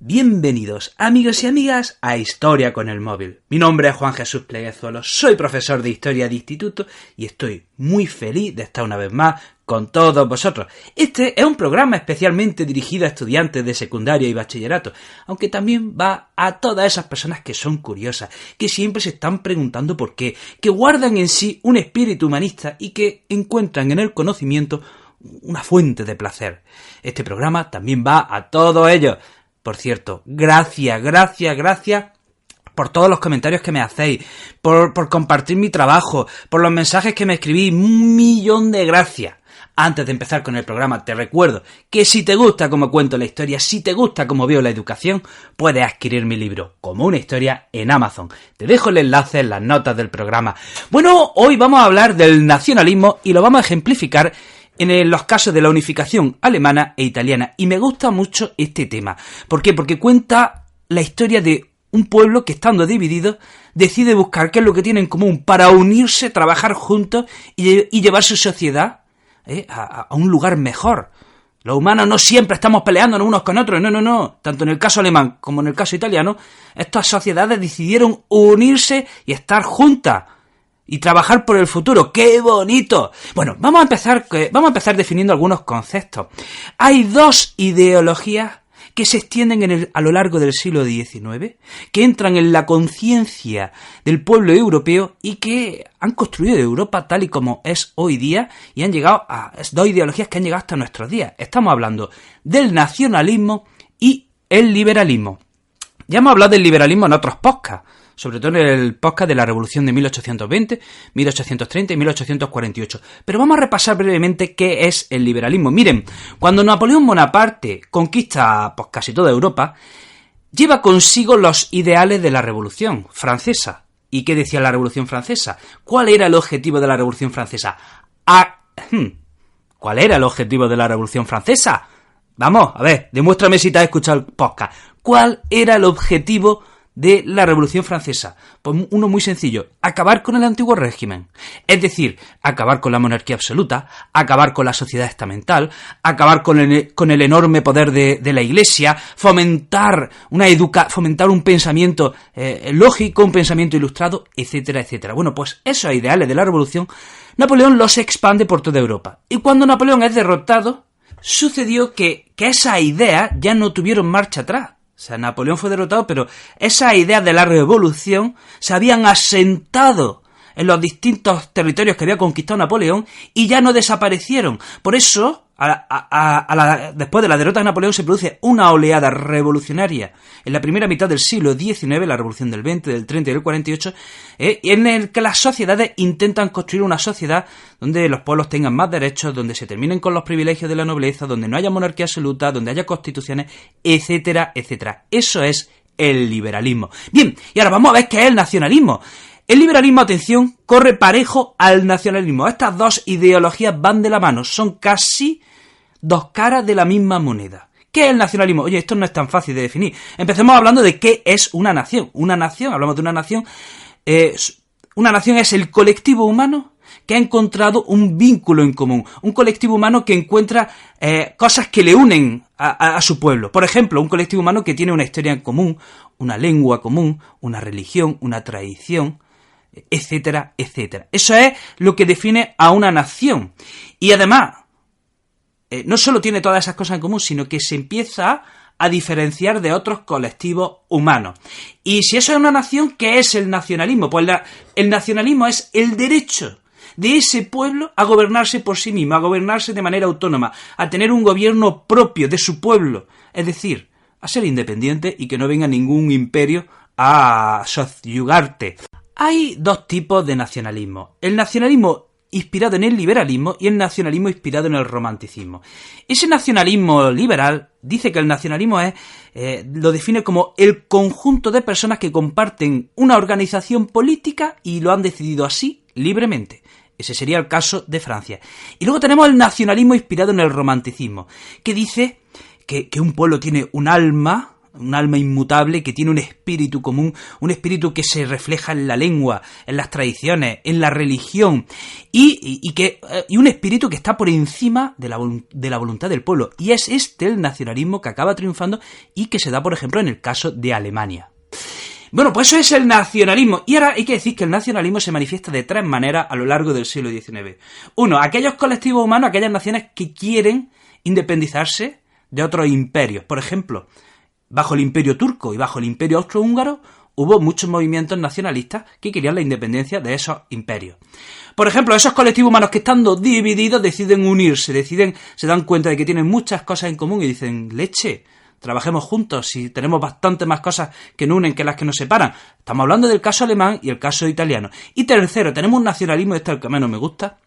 Bienvenidos, amigos y amigas, a Historia con el Móvil. Mi nombre es Juan Jesús Pleguezuelo, soy profesor de Historia de Instituto y estoy muy feliz de estar una vez más con todos vosotros. Este es un programa especialmente dirigido a estudiantes de secundaria y bachillerato, aunque también va a todas esas personas que son curiosas, que siempre se están preguntando por qué, que guardan en sí un espíritu humanista y que encuentran en el conocimiento una fuente de placer. Este programa también va a todos ellos. Por cierto, gracias por todos los comentarios que me hacéis, por compartir mi trabajo, por los mensajes que me escribís, 1.000.000 de gracias. Antes de empezar con el programa, te recuerdo que si te gusta cómo cuento la historia, si te gusta cómo veo la educación, puedes adquirir mi libro, Como una historia, en Amazon. Te dejo el enlace en las notas del programa. Bueno, hoy vamos a hablar del nacionalismo y lo vamos a ejemplificar en los casos de la unificación alemana e italiana. Y me gusta mucho este tema. ¿Por qué? Porque cuenta la historia de un pueblo que, estando dividido, decide buscar qué es lo que tiene en común para unirse, trabajar juntos y llevar su sociedad a un lugar mejor. Los humanos no siempre estamos peleándonos unos con otros, no. Tanto en el caso alemán como en el caso italiano, estas sociedades decidieron unirse y estar juntas y trabajar por el futuro. ¡Qué bonito! Bueno, vamos a empezar definiendo algunos conceptos. Hay dos ideologías que se extienden a lo largo del siglo XIX, que entran en la conciencia del pueblo europeo y que han construido Europa tal y como es hoy día, y han llegado a dos ideologías que han llegado hasta nuestros días. Estamos hablando del nacionalismo y el liberalismo. Ya hemos hablado del liberalismo en otros podcasts, sobre todo en el podcast de la Revolución de 1820, 1830 y 1848. Pero vamos a repasar brevemente qué es el liberalismo. Miren, cuando Napoleón Bonaparte conquista pues, casi toda Europa, lleva consigo los ideales de la Revolución Francesa. ¿Y qué decía la Revolución Francesa? ¿Cuál era el objetivo de la Revolución Francesa? ¿Cuál era el objetivo de la Revolución Francesa? Vamos, a ver, demuéstrame si te has escuchado el podcast. ¿Cuál era el objetivo de la Revolución Francesa? Pues uno muy sencillo: acabar con el antiguo régimen, es decir, acabar con la monarquía absoluta, acabar con la sociedad estamental, acabar con el enorme poder de la Iglesia, fomentar un pensamiento lógico, un pensamiento ilustrado, etcétera, etcétera. Bueno, pues esos ideales de la Revolución, Napoleón los expande por toda Europa. Y cuando Napoleón es derrotado, sucedió que esas ideas ya no tuvieron marcha atrás. O sea, Napoleón fue derrotado, pero esas ideas de la revolución se habían asentado en los distintos territorios que había conquistado Napoleón y ya no desaparecieron. Por eso, después de la derrota de Napoleón, se produce una oleada revolucionaria en la primera mitad del siglo XIX, la revolución del 20, del 30 y del 48, en el que las sociedades intentan construir una sociedad donde los pueblos tengan más derechos, donde se terminen con los privilegios de la nobleza, donde no haya monarquía absoluta, donde haya constituciones, etcétera, etcétera. Eso es el liberalismo. Bien, y ahora vamos a ver qué es el nacionalismo. El liberalismo, atención, corre parejo al nacionalismo. Estas dos ideologías van de la mano, son casi dos caras de la misma moneda. ¿Qué es el nacionalismo? Oye, esto no es tan fácil de definir. Empecemos hablando de qué es una nación. Una nación, hablamos de una nación. Una nación es el colectivo humano que ha encontrado un vínculo en común. Un colectivo humano que encuentra cosas que le unen a su pueblo. Por ejemplo, un colectivo humano que tiene una historia en común, una lengua común, una religión, una tradición, etcétera, etcétera. Eso es lo que define a una nación. Y además, no solo tiene todas esas cosas en común, sino que se empieza a diferenciar de otros colectivos humanos. Y si eso es una nación, ¿qué es el nacionalismo? Pues el nacionalismo es el derecho de ese pueblo a gobernarse por sí mismo, a gobernarse de manera autónoma, a tener un gobierno propio de su pueblo, es decir, a ser independiente y que no venga ningún imperio a subyugarte. Hay dos tipos de nacionalismo: el nacionalismo inspirado en el liberalismo y el nacionalismo inspirado en el romanticismo. Ese nacionalismo liberal dice que el nacionalismo lo define como el conjunto de personas que comparten una organización política y lo han decidido así libremente. Ese sería el caso de Francia. Y luego tenemos el nacionalismo inspirado en el romanticismo, que dice que un pueblo tiene un alma un alma inmutable que tiene un espíritu común, un espíritu que se refleja en la lengua, en las tradiciones, en la religión, y un espíritu que está por encima de la voluntad del pueblo. Y es este el nacionalismo que acaba triunfando y que se da, por ejemplo, en el caso de Alemania. Bueno, pues eso es el nacionalismo. Y ahora hay que decir que el nacionalismo se manifiesta de tres maneras a lo largo del siglo XIX. Uno, aquellos colectivos humanos, aquellas naciones que quieren independizarse de otros imperios. Por ejemplo, bajo el imperio turco y bajo el imperio austrohúngaro hubo muchos movimientos nacionalistas que querían la independencia de esos imperios. Por ejemplo, esos colectivos humanos que estando divididos deciden unirse, se dan cuenta de que tienen muchas cosas en común y dicen, leche, trabajemos juntos y tenemos bastante más cosas que nos unen que las que nos separan. Estamos hablando del caso alemán y el caso italiano. Y tercero, tenemos un nacionalismo, este es el que menos me gusta,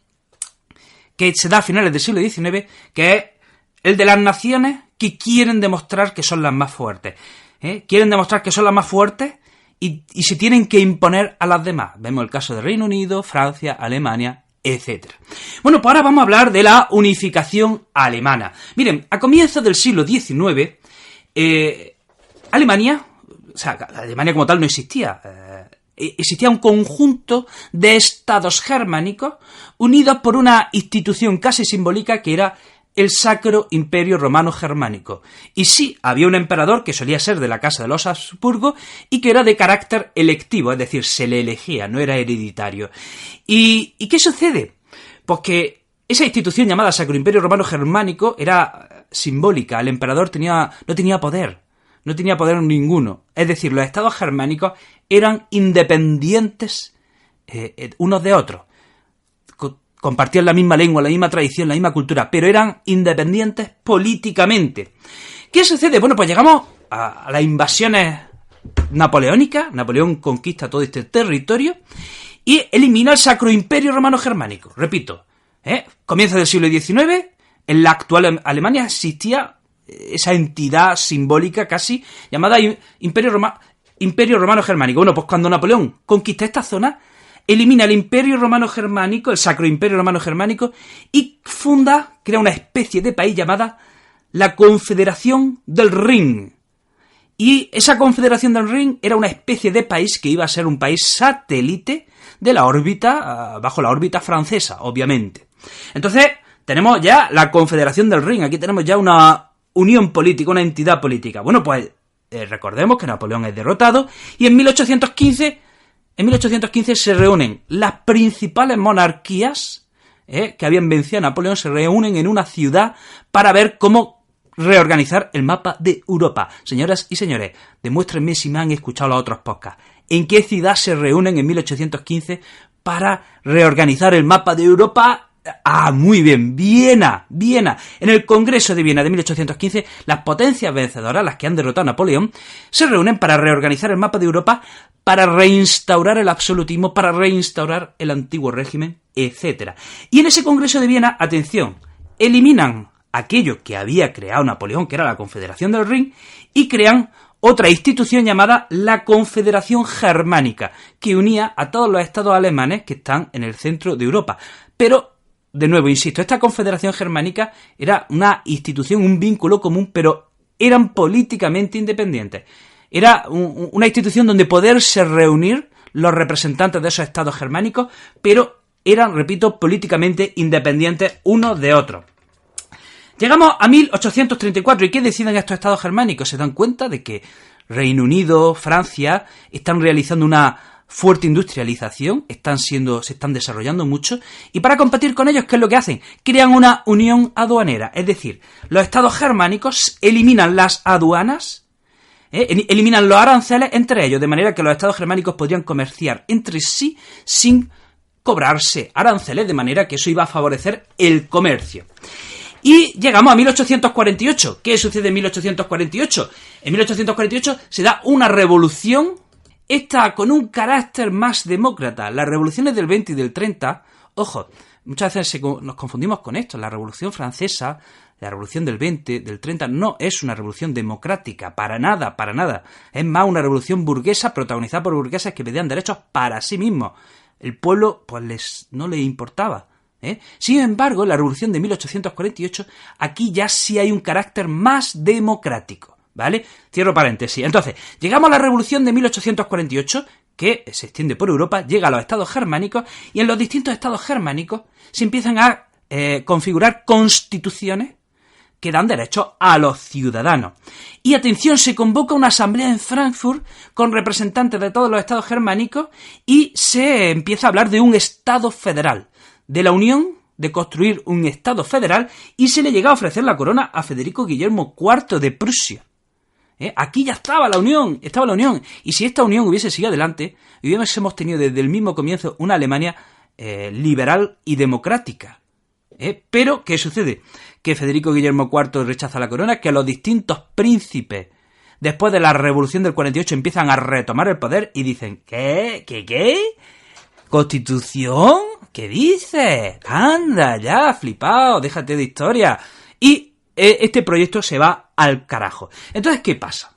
que se da a finales del siglo XIX, que es el de las naciones que quieren demostrar que son las más fuertes. Quieren demostrar que son las más fuertes y se tienen que imponer a las demás. Vemos el caso de Reino Unido, Francia, Alemania, etc. Bueno, pues ahora vamos a hablar de la unificación alemana. Miren, a comienzos del siglo XIX, Alemania como tal no existía. Existía un conjunto de estados germánicos unidos por una institución casi simbólica que era el Sacro Imperio Romano Germánico. Y sí, había un emperador que solía ser de la casa de los Habsburgo y que era de carácter electivo, es decir, se le elegía, no era hereditario. ¿Y qué sucede? Pues que esa institución llamada Sacro Imperio Romano Germánico era simbólica. El emperador no tenía poder ninguno. Es decir, los estados germánicos eran independientes unos de otros. Compartían la misma lengua, la misma tradición, la misma cultura, pero eran independientes políticamente. ¿Qué sucede? Bueno, pues llegamos a las invasiones napoleónicas. Napoleón conquista todo este territorio y elimina el Sacro Imperio Romano Germánico. Repito, comienzo del siglo XIX, en la actual Alemania existía esa entidad simbólica casi llamada Imperio Romano Germánico. Bueno, pues cuando Napoleón conquista esta zona, elimina el Imperio Romano Germánico, el Sacro Imperio Romano Germánico, y crea una especie de país llamada la Confederación del Rin. Y esa Confederación del Rin era una especie de país que iba a ser un país satélite de la órbita, bajo la órbita francesa, obviamente. Entonces, tenemos ya la Confederación del Rin, aquí tenemos ya una unión política, una entidad política. Bueno, pues recordemos que Napoleón es derrotado y en 1815 se reúnen las principales monarquías que habían vencido a Napoleón, se reúnen en una ciudad para ver cómo reorganizar el mapa de Europa. Señoras y señores, demuéstrenme si me han escuchado los otros podcasts. ¿En qué ciudad se reúnen en 1815 para reorganizar el mapa de Europa? Ah, muy bien, Viena. En el Congreso de Viena de 1815, las potencias vencedoras, las que han derrotado a Napoleón, se reúnen para reorganizar el mapa de Europa, para reinstaurar el absolutismo, para reinstaurar el antiguo régimen, etc. Y en ese Congreso de Viena, atención, eliminan aquello que había creado Napoleón, que era la Confederación del Rin, y crean otra institución llamada la Confederación Germánica, que unía a todos los estados alemanes que están en el centro de Europa. Pero de nuevo, insisto, esta Confederación Germánica era una institución, un vínculo común, pero eran políticamente independientes. Era una institución donde poderse reunir los representantes de esos estados germánicos, pero eran, repito, políticamente independientes unos de otros. Llegamos a 1834, ¿y qué deciden estos estados germánicos? Se dan cuenta de que Reino Unido, Francia, están realizando una fuerte industrialización, se están desarrollando mucho, y para competir con ellos, ¿qué es lo que hacen? Crean una unión aduanera, es decir, los estados germánicos eliminan las aduanas, eliminan los aranceles entre ellos, de manera que los estados germánicos podrían comerciar entre sí sin cobrarse aranceles, de manera que eso iba a favorecer el comercio. Y llegamos a 1848. ¿Qué sucede en 1848? En 1848 se da una revolución, esta con un carácter más demócrata. Las revoluciones del 20 y del 30, ojo, muchas veces nos confundimos con esto. La Revolución Francesa, la Revolución del 20, del 30, no es una revolución democrática, para nada. Es más una revolución burguesa protagonizada por burgueses que pedían derechos para sí mismos. El pueblo, pues, no le importaba. Sin embargo, en la Revolución de 1848, aquí ya sí hay un carácter más democrático. ¿vale? Cierro paréntesis. Entonces, llegamos a la Revolución de 1848, que se extiende por Europa, llega a los estados germánicos, y en los distintos estados germánicos se empiezan a configurar constituciones que dan derechos a los ciudadanos. Y atención, se convoca una asamblea en Frankfurt con representantes de todos los estados germánicos y se empieza a hablar de un estado federal, de la unión, de construir un estado federal, y se le llega a ofrecer la corona a Federico Guillermo IV de Prusia. Aquí ya estaba la unión, y si esta unión hubiese seguido adelante, hubiésemos tenido desde el mismo comienzo una Alemania liberal y democrática. Pero, ¿qué sucede? Que Federico Guillermo IV rechaza la corona, que los distintos príncipes, después de la Revolución del 48, empiezan a retomar el poder y dicen, ¿Qué? ¿Constitución? ¿Qué dices? Anda ya, flipao, déjate de historia. Y este proyecto se va al carajo. Entonces, ¿qué pasa?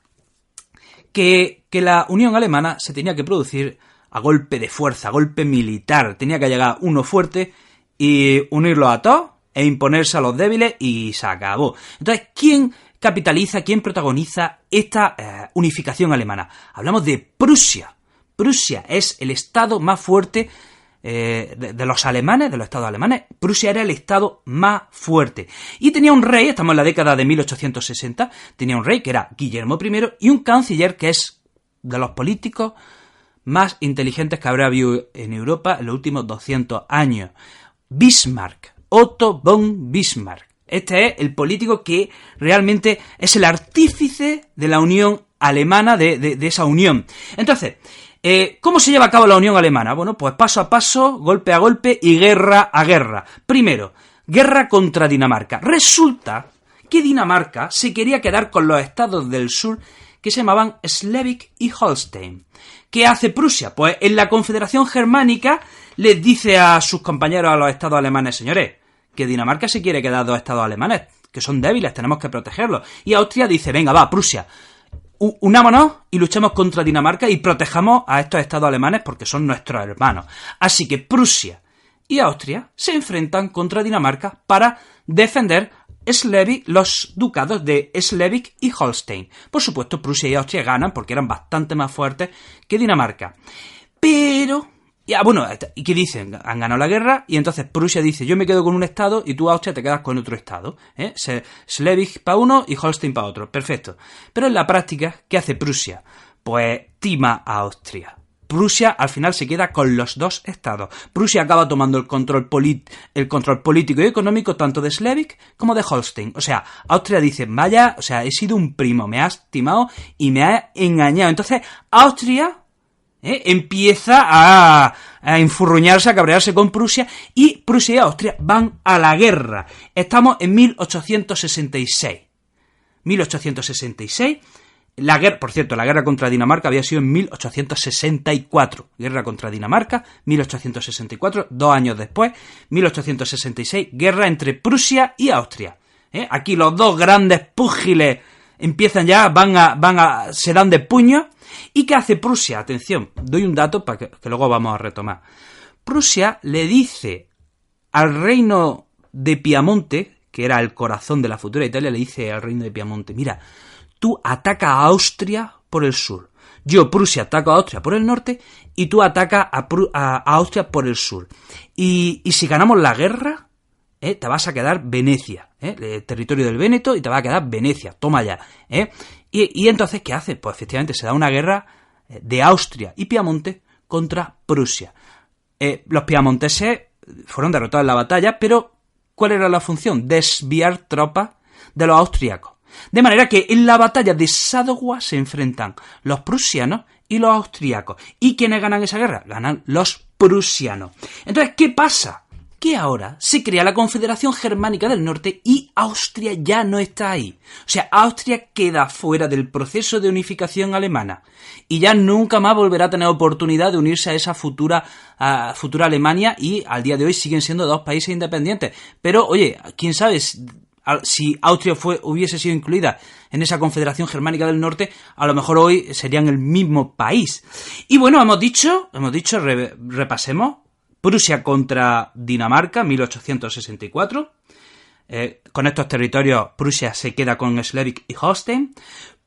Que la Unión Alemana se tenía que producir a golpe de fuerza, a golpe militar. Tenía que llegar uno fuerte y unirlos a todos e imponerse a los débiles y se acabó. Entonces, ¿quién capitaliza, quién protagoniza esta unificación alemana? Hablamos de Prusia. Prusia es el estado más fuerte de los alemanes, de los estados alemanes. Prusia era el estado más fuerte. Y tenía un rey, estamos en la década de 1860, tenía un rey que era Guillermo I y un canciller que es de los políticos más inteligentes que habrá habido en Europa en los últimos 200 años. Bismarck, Otto von Bismarck. Este es el político que realmente es el artífice de la unión alemana, de esa unión. Entonces, ¿cómo se lleva a cabo la unión alemana? Bueno, pues paso a paso, golpe a golpe y guerra a guerra. Primero, guerra contra Dinamarca. Resulta que Dinamarca se quería quedar con los estados del sur que se llamaban Schleswig y Holstein. ¿Qué hace Prusia? Pues en la Confederación Germánica les dice a sus compañeros, a los estados alemanes, señores, que Dinamarca se quiere quedar dos estados alemanes, que son débiles, tenemos que protegerlos. Y Austria dice, venga, va, Prusia, unámonos y luchemos contra Dinamarca y protejamos a estos estados alemanes porque son nuestros hermanos. Así que Prusia y Austria se enfrentan contra Dinamarca para defender los ducados de Schleswig y Holstein. Por supuesto, Prusia y Austria ganan porque eran bastante más fuertes que Dinamarca. Pero, ¿y qué dicen? Han ganado la guerra y entonces Prusia dice, yo me quedo con un estado y tú, Austria, te quedas con otro estado. Schleswig para uno y Holstein para otro. Perfecto. Pero en la práctica, ¿qué hace Prusia? Pues tima a Austria. Prusia al final se queda con los dos estados. Prusia acaba tomando el control político y económico tanto de Schleswig como de Holstein. O sea, Austria dice, vaya, o sea, he sido un primo, me has timado y me has engañado. Entonces, Austria empieza a enfurruñarse, a cabrearse con Prusia y Prusia y Austria van a la guerra. Estamos en 1866. 1866. Por cierto, la guerra contra Dinamarca había sido en 1864. Guerra contra Dinamarca, 1864, 2 años después, 1866, guerra entre Prusia y Austria. Aquí los dos grandes púgiles empiezan ya, se dan de puño. ¿Y qué hace Prusia? Atención, doy un dato para que luego vamos a retomar. Prusia le dice al reino de Piamonte, que era el corazón de la futura Italia, le dice al reino de Piamonte, mira, tú atacas a Austria por el sur. Yo, Prusia, ataco a Austria por el norte y tú atacas a Austria por el sur. Y si ganamos la guerra, te vas a quedar Venecia, el territorio del Véneto, y te va a quedar Venecia. Toma ya. Y entonces, ¿qué hace? Pues efectivamente se da una guerra de Austria y Piamonte contra Prusia. Los piamonteses fueron derrotados en la batalla, pero ¿cuál era la función? Desviar tropas de los austriacos. De manera que en la batalla de Sadowa se enfrentan los prusianos y los austriacos. ¿Y quiénes ganan esa guerra? Ganan los prusianos. Entonces, ¿qué pasa? Que ahora se crea la Confederación Germánica del Norte y Austria ya no está ahí. O sea, Austria queda fuera del proceso de unificación alemana y ya nunca más volverá a tener oportunidad de unirse a esa futura Alemania, y al día de hoy siguen siendo dos países independientes. Pero, oye, quién sabe si Austria hubiese sido incluida en esa Confederación Germánica del Norte, a lo mejor hoy serían el mismo país. Y bueno, hemos dicho, repasemos. Prusia contra Dinamarca, 1864. Con estos territorios, Prusia se queda con Schleswig y Holstein.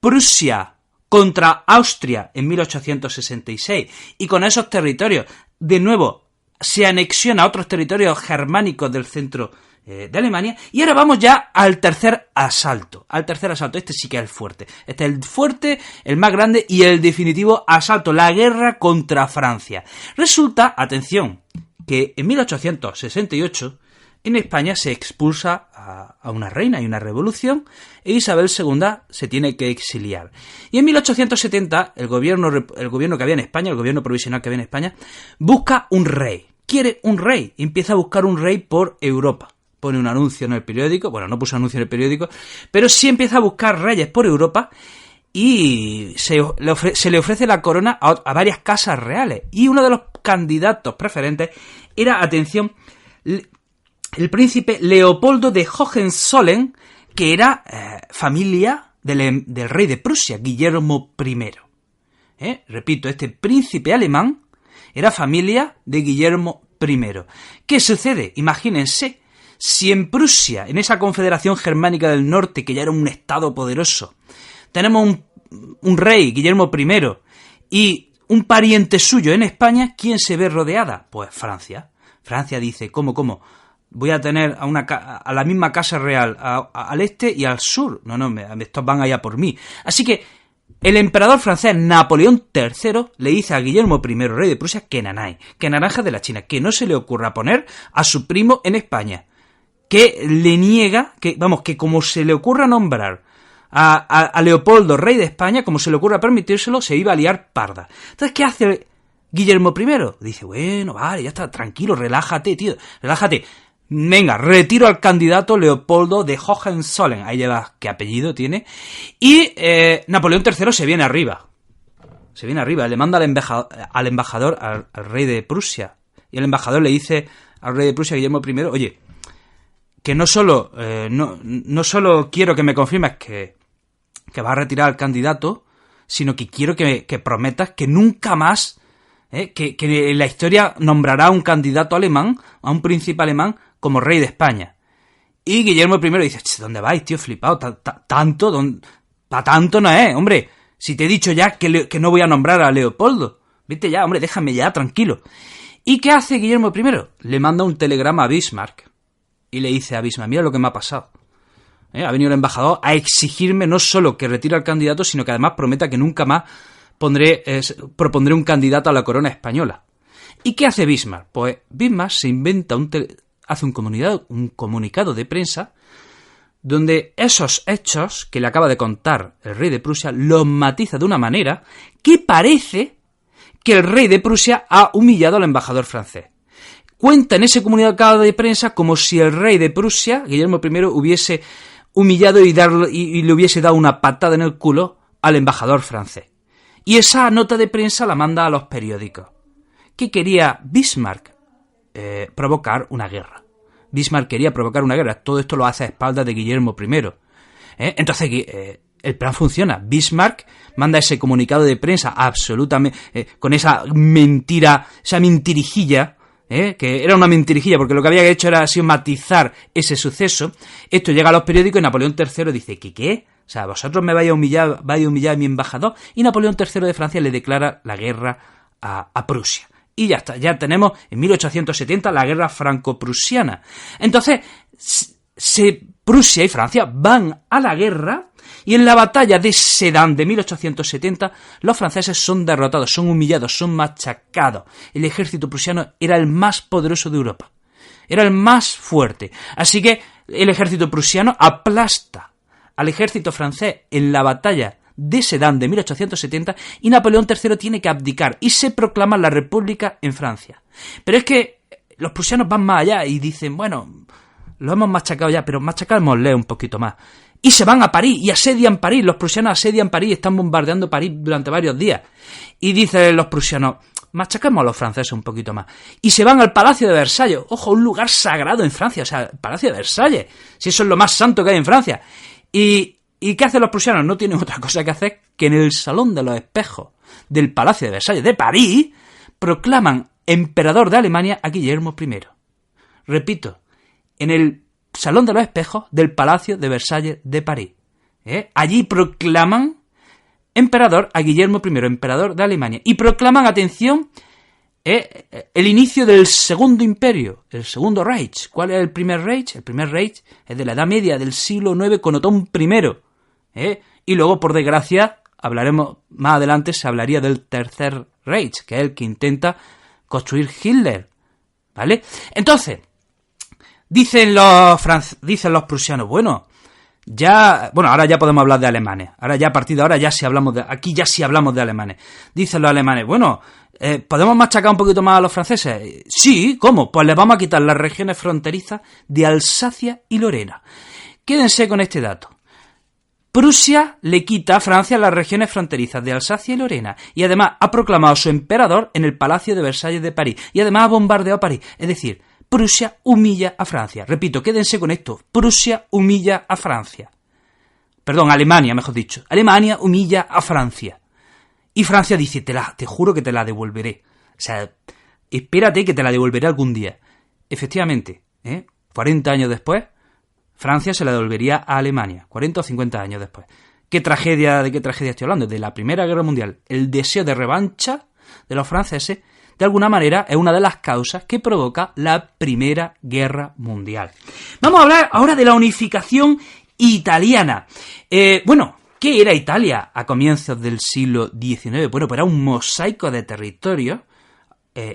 Prusia contra Austria en 1866, y con esos territorios, de nuevo, se anexiona a otros territorios germánicos del centro de Alemania, y ahora vamos ya al tercer asalto. Este sí que es el fuerte. Este es el fuerte, el más grande y el definitivo asalto, la guerra contra Francia. Resulta, atención, que en 1868 en España se expulsa a una reina, hay una revolución, e Isabel II se tiene que exiliar. Y en 1870 el gobierno que había en España, el gobierno provisional que había en España, busca un rey. Quiere un rey, empieza a buscar un rey por Europa. Pone un anuncio en el periódico, bueno, no puso anuncio en el periódico, pero sí empieza a buscar reyes por Europa y se le ofrece la corona a varias casas reales. Y uno de los candidatos preferentes era, atención, el príncipe Leopoldo de Hohenzollern, que era familia del rey de Prusia, Guillermo I. Repito, este príncipe alemán era familia de Guillermo I. ¿Qué sucede? Imagínense, si en Prusia, en esa confederación germánica del norte, que ya era un estado poderoso, tenemos un rey, Guillermo I, y un pariente suyo en España, ¿quién se ve rodeada? Pues Francia. Francia dice, ¿cómo? Voy a tener a la misma casa real al este y al sur. No, estos van allá por mí. Así que el emperador francés Napoleón III le dice a Guillermo I, rey de Prusia, que naranja de la China, que no se le ocurra poner a su primo en España, que le niega, que como se le ocurra nombrar a Leopoldo, rey de España, como se le ocurra permitírselo, se iba a liar parda. Entonces, ¿qué hace Guillermo I? Dice, bueno, vale, ya está, tranquilo, relájate, tío, relájate. Venga, retiro al candidato Leopoldo de Hohenzollern, ahí lleva qué apellido tiene, y Napoleón III se viene arriba, le manda al embajador, al rey de Prusia, y el embajador le dice al rey de Prusia, Guillermo I, oye, que no solo quiero que me confirmes que vas a retirar al candidato, sino que quiero que prometas que nunca más, que en la historia nombrará a un candidato alemán, a un príncipe alemán, como rey de España. Y Guillermo I dice, ¿dónde vais, tío, flipado? ¿Tanto? ¿Pa tanto no es, hombre? Si te he dicho ya que no voy a nombrar a Leopoldo. Vete ya, hombre, déjame ya, tranquilo. ¿Y qué hace Guillermo I? Le manda un telegrama a Bismarck. Y le dice a Bismarck, mira lo que me ha pasado. Ha venido el embajador a exigirme no solo que retire al candidato, sino que además prometa que nunca más propondré un candidato a la corona española. ¿Y qué hace Bismarck? Pues Bismarck se inventa hace un comunicado de prensa donde esos hechos que le acaba de contar el rey de Prusia los matiza de una manera que parece que el rey de Prusia ha humillado al embajador francés. Cuenta en ese comunicado de prensa como si el rey de Prusia, Guillermo I, hubiese humillado y le hubiese dado una patada en el culo al embajador francés. Y esa nota de prensa la manda a los periódicos. ¿Qué quería Bismarck? Provocar una guerra. Bismarck quería provocar una guerra. Todo esto lo hace a espaldas de Guillermo I. Entonces, el plan funciona. Bismarck manda ese comunicado de prensa absolutamente con esa mentira, esa mentirijilla, que era una mentirijilla porque lo que había hecho era sido matizar ese suceso. Esto llega a los periódicos y Napoleón III dice, ¿qué? O sea, vosotros me vais a humillar a mi embajador. Y Napoleón III de Francia le declara la guerra a Prusia. Y ya está, ya tenemos en 1870 la guerra franco-prusiana. Entonces, Prusia y Francia van a la guerra y en la batalla de Sedan de 1870 los franceses son derrotados, son humillados, son machacados. El ejército prusiano era el más poderoso de Europa, era el más fuerte. Así que el ejército prusiano aplasta al ejército francés en la batalla de Sedan de 1870 y Napoleón III tiene que abdicar y se proclama la República en Francia. Pero es que los prusianos van más allá y dicen, bueno, lo hemos machacado ya, pero machacámosle un poquito más. Y se van a París y asedian París. Los prusianos asedian París y están bombardeando París durante varios días. Y dicen los prusianos, machacamos a los franceses un poquito más. Y se van al Palacio de Versalles. Ojo, un lugar sagrado en Francia, o sea, el Palacio de Versalles. Si eso es lo más santo que hay en Francia. ¿Y qué hacen los prusianos? No tienen otra cosa que hacer que en el Salón de los Espejos del Palacio de Versalles de París proclaman emperador de Alemania a Guillermo I. Repito, en el Salón de los Espejos del Palacio de Versalles de París. Allí proclaman emperador a Guillermo I, emperador de Alemania, y proclaman, atención, el inicio del segundo imperio, el segundo Reich. ¿Cuál es el primer Reich? El primer Reich es de la Edad Media, del siglo IX, con Otón I. Y luego, por desgracia, hablaremos más adelante, se hablaría del tercer Reich, que es el que intenta construir Hitler, ¿vale? Entonces, dicen los prusianos, ahora ya podemos hablar de alemanes. Ahora ya, a partir de ahora, aquí ya sí hablamos de alemanes. Dicen los alemanes, ¿podemos machacar un poquito más a los franceses? Sí, ¿cómo? Pues les vamos a quitar las regiones fronterizas de Alsacia y Lorena. Quédense con este dato. Prusia le quita a Francia las regiones fronterizas de Alsacia y Lorena, y además ha proclamado a su emperador en el Palacio de Versalles de París, y además ha bombardeado París. Es decir, Prusia humilla a Francia. Repito, quédense con esto. Prusia humilla a Francia. Perdón, Alemania, mejor dicho. Alemania humilla a Francia. Y Francia dice, te juro que te la devolveré. O sea, espérate que te la devolveré algún día. Efectivamente, 40 años después, Francia se la devolvería a Alemania. 40 o 50 años después. ¿De qué tragedia estoy hablando? De la Primera Guerra Mundial. El deseo de revancha de los franceses, de alguna manera, es una de las causas que provoca la Primera Guerra Mundial. Vamos a hablar ahora de la unificación italiana. ¿Qué era Italia a comienzos del siglo XIX? Pues era un mosaico de territorios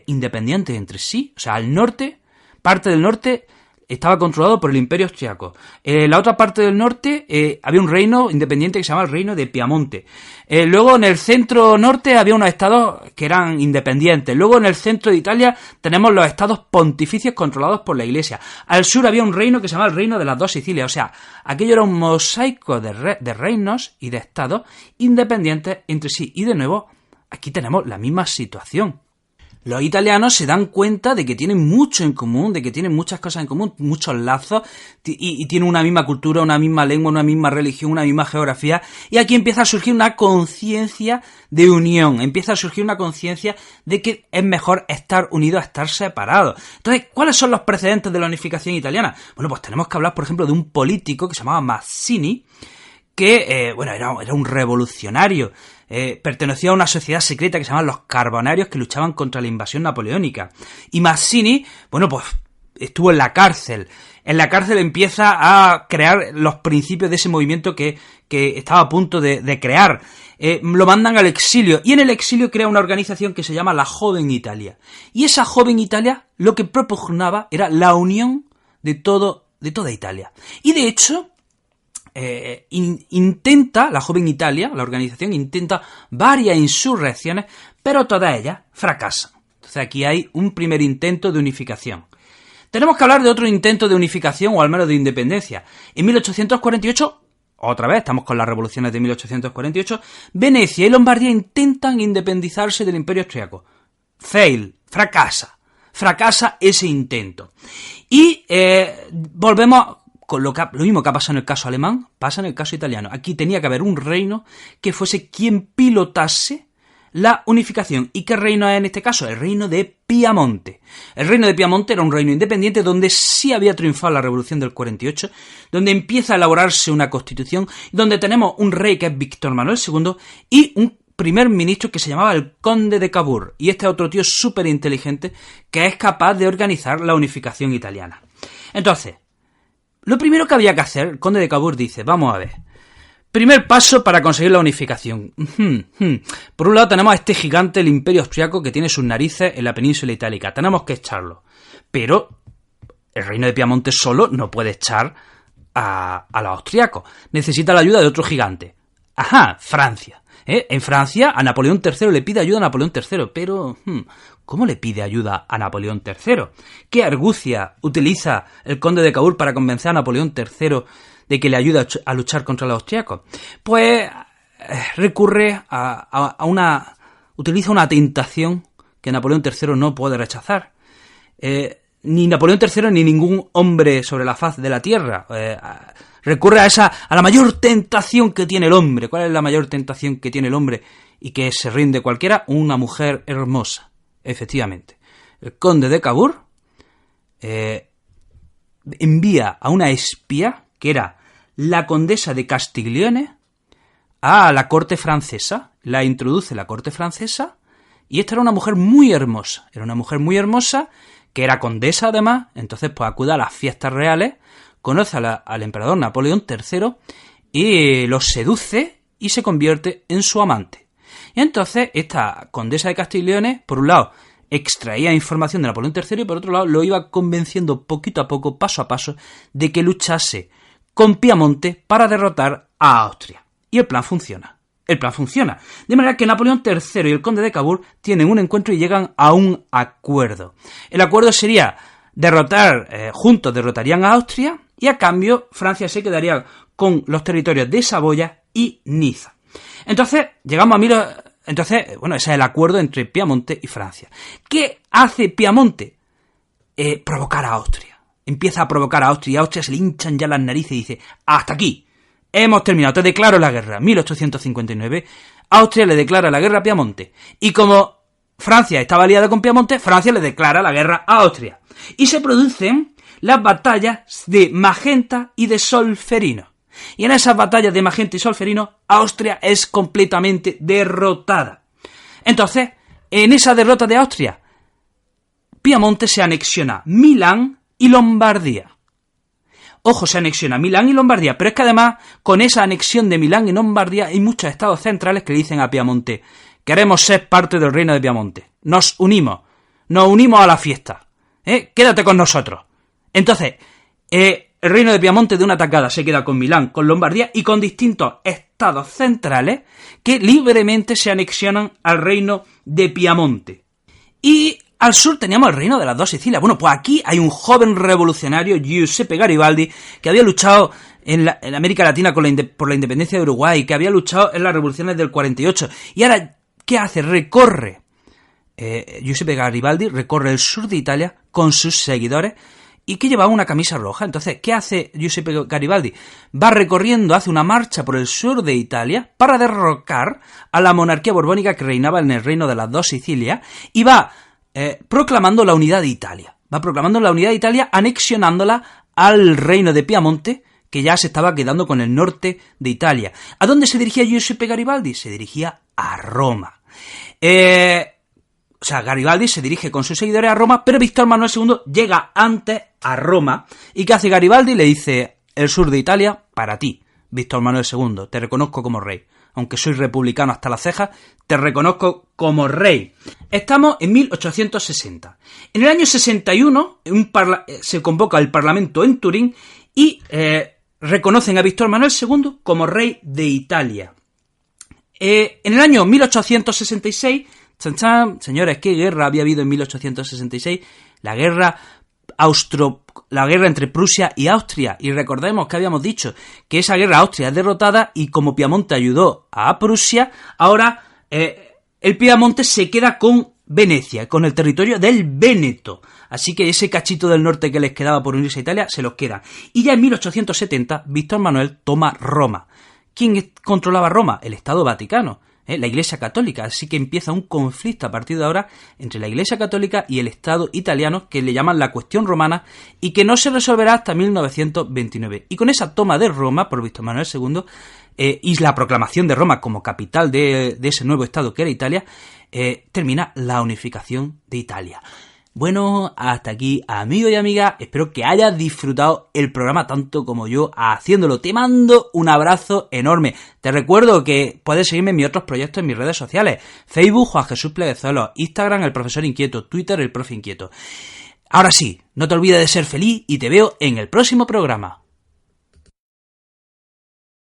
independientes entre sí. O sea, al norte, parte del norte estaba controlado por el Imperio Austriaco. La otra parte del norte había un reino independiente que se llamaba el Reino de Piamonte. Luego en el centro norte había unos estados que eran independientes. Luego en el centro de Italia tenemos los estados pontificios controlados por la Iglesia. Al sur había un reino que se llamaba el Reino de las Dos Sicilias. O sea, aquello era un mosaico de reinos y de estados independientes entre sí. Y de nuevo, aquí tenemos la misma situación. Los italianos se dan cuenta de que tienen mucho en común, de que tienen muchas cosas en común, muchos lazos, y tienen una misma cultura, una misma lengua, una misma religión, una misma geografía, y aquí empieza a surgir una conciencia de unión, empieza a surgir una conciencia de que es mejor estar unidos a estar separados. Entonces, ¿cuáles son los precedentes de la unificación italiana? Bueno, pues tenemos que hablar, por ejemplo, de un político que se llamaba Mazzini, que, era un revolucionario. Pertenecía a una sociedad secreta que se llamaban los Carbonarios, que luchaban contra la invasión napoleónica. Y Mazzini, estuvo en la cárcel. En la cárcel empieza a crear los principios de ese movimiento que estaba a punto de crear. Lo mandan al exilio, y en el exilio crea una organización que se llama la Joven Italia. Y esa Joven Italia lo que propugnaba era la unión de toda Italia. Y de hecho, la Joven Italia, la organización, intenta varias insurrecciones, pero todas ellas fracasan. Entonces aquí hay un primer intento de unificación. Tenemos que hablar de otro intento de unificación, o al menos de independencia. En 1848, otra vez, estamos con las revoluciones de 1848, Venecia y Lombardía intentan independizarse del Imperio Austriaco. Fracasa ese intento. Y volvemos con lo mismo que ha pasado en el caso alemán, pasa en el caso italiano. Aquí tenía que haber un reino que fuese quien pilotase la unificación. ¿Y qué reino es en este caso? El reino de Piamonte. El reino de Piamonte era un reino independiente donde sí había triunfado la revolución del 48, donde empieza a elaborarse una constitución, donde tenemos un rey que es Víctor Manuel II y un primer ministro que se llamaba el conde de Cavour. Y este es otro tío súper inteligente que es capaz de organizar la unificación italiana. Entonces, lo primero que había que hacer, el conde de Cavour dice, vamos a ver, primer paso para conseguir la unificación. Por un lado tenemos a este gigante, el Imperio Austriaco, que tiene sus narices en la península itálica. Tenemos que echarlo. Pero el reino de Piamonte solo no puede echar a los austriacos. Necesita la ayuda de otro gigante. Francia. En Francia, a Napoleón III le pide ayuda a Napoleón III, pero ¿cómo le pide ayuda a Napoleón III? ¿Qué argucia utiliza el conde de Cavour para convencer a Napoleón III de que le ayude a luchar contra los austriacos? Pues recurre utiliza una tentación que Napoleón III no puede rechazar. Ni Napoleón III ni ningún hombre sobre la faz de la tierra recurre a la mayor tentación que tiene el hombre. ¿Cuál es la mayor tentación que tiene el hombre y que se rinde cualquiera? Una mujer hermosa. Efectivamente. El conde de Cavour envía a una espía, que era la condesa de Castiglione, a la corte francesa, la introduce la corte francesa, y esta era una mujer muy hermosa, que era condesa además, entonces pues acude a las fiestas reales, conoce al emperador Napoleón III y lo seduce y se convierte en su amante. Y entonces esta condesa de Castilla y Leones, por un lado, extraía información de Napoleón III y por otro lado lo iba convenciendo poquito a poco, paso a paso, de que luchase con Piamonte para derrotar a Austria. Y el plan funciona. De manera que Napoleón III y el conde de Cavour tienen un encuentro y llegan a un acuerdo. El acuerdo sería juntos derrotarían a Austria y a cambio Francia se quedaría con los territorios de Saboya y Niza. Entonces, ese es el acuerdo entre Piamonte y Francia. ¿Qué hace Piamonte? Provocar a Austria. Empieza a provocar a Austria y a Austria se le hinchan ya las narices y dice, hasta aquí. Hemos terminado, te declaro la guerra. 1859, Austria le declara la guerra a Piamonte. Y como Francia estaba aliada con Piamonte, Francia le declara la guerra a Austria. Y se producen las batallas de Magenta y de Solferino. Y en esas batallas de Magenta y Solferino, Austria es completamente derrotada. Entonces, en esa derrota de Austria, Piamonte se anexiona Milán y Lombardía. Ojo, se anexiona Milán y Lombardía, pero es que además, con esa anexión de Milán y Lombardía, hay muchos estados centrales que le dicen a Piamonte, queremos ser parte del reino de Piamonte, nos unimos a la fiesta, quédate con nosotros. Entonces, el reino de Piamonte de una tacada se queda con Milán, con Lombardía y con distintos estados centrales que libremente se anexionan al reino de Piamonte. Y al sur teníamos el reino de las dos Sicilias. Bueno, pues aquí hay un joven revolucionario, Giuseppe Garibaldi, que había luchado en América Latina por la independencia de Uruguay, que había luchado en las revoluciones del 48. Y ahora, ¿qué hace? Giuseppe Garibaldi recorre el sur de Italia con sus seguidores y que llevaba una camisa roja. Entonces, ¿qué hace Giuseppe Garibaldi? Va recorriendo, hace una marcha por el sur de Italia para derrocar a la monarquía borbónica que reinaba en el reino de las dos Sicilias y va proclamando la unidad de Italia. Anexionándola al reino de Piamonte, que ya se estaba quedando con el norte de Italia. ¿A dónde se dirigía Giuseppe Garibaldi? Se dirigía a Roma. Garibaldi se dirige con sus seguidores a Roma, pero Víctor Manuel II llega antes a Roma. ¿Y qué hace Garibaldi? Le dice, el sur de Italia, para ti, Víctor Manuel II, te reconozco como rey. Aunque soy republicano hasta las cejas, te reconozco como rey. Estamos en 1860. En el año 61 se convoca el Parlamento en Turín y reconocen a Víctor Manuel II como rey de Italia. En el año 1866, señores, ¿qué guerra había habido en 1866? La guerra entre Prusia y Austria, y recordemos que habíamos dicho que esa guerra Austria es derrotada y como Piamonte ayudó a Prusia, ahora el Piamonte se queda con Venecia, con el territorio del Véneto, así que ese cachito del norte que les quedaba por unirse a Italia se los queda. Y ya en 1870 Víctor Manuel toma Roma. ¿Quién controlaba Roma? El Estado Vaticano, la Iglesia Católica, así que empieza un conflicto a partir de ahora entre la Iglesia Católica y el Estado italiano, que le llaman la cuestión romana, y que no se resolverá hasta 1929. Y con esa toma de Roma por Víctor Manuel II, y la proclamación de Roma como capital de ese nuevo Estado que era Italia, termina la unificación de Italia. Bueno, hasta aquí, amigo y amiga, espero que hayas disfrutado el programa tanto como yo haciéndolo. Te mando un abrazo enorme. Te recuerdo que puedes seguirme en mis otros proyectos en mis redes sociales. Facebook, Juan Jesús Pleguezuelo, Instagram, El Profesor Inquieto, Twitter, El Profe Inquieto. Ahora sí, no te olvides de ser feliz y te veo en el próximo programa.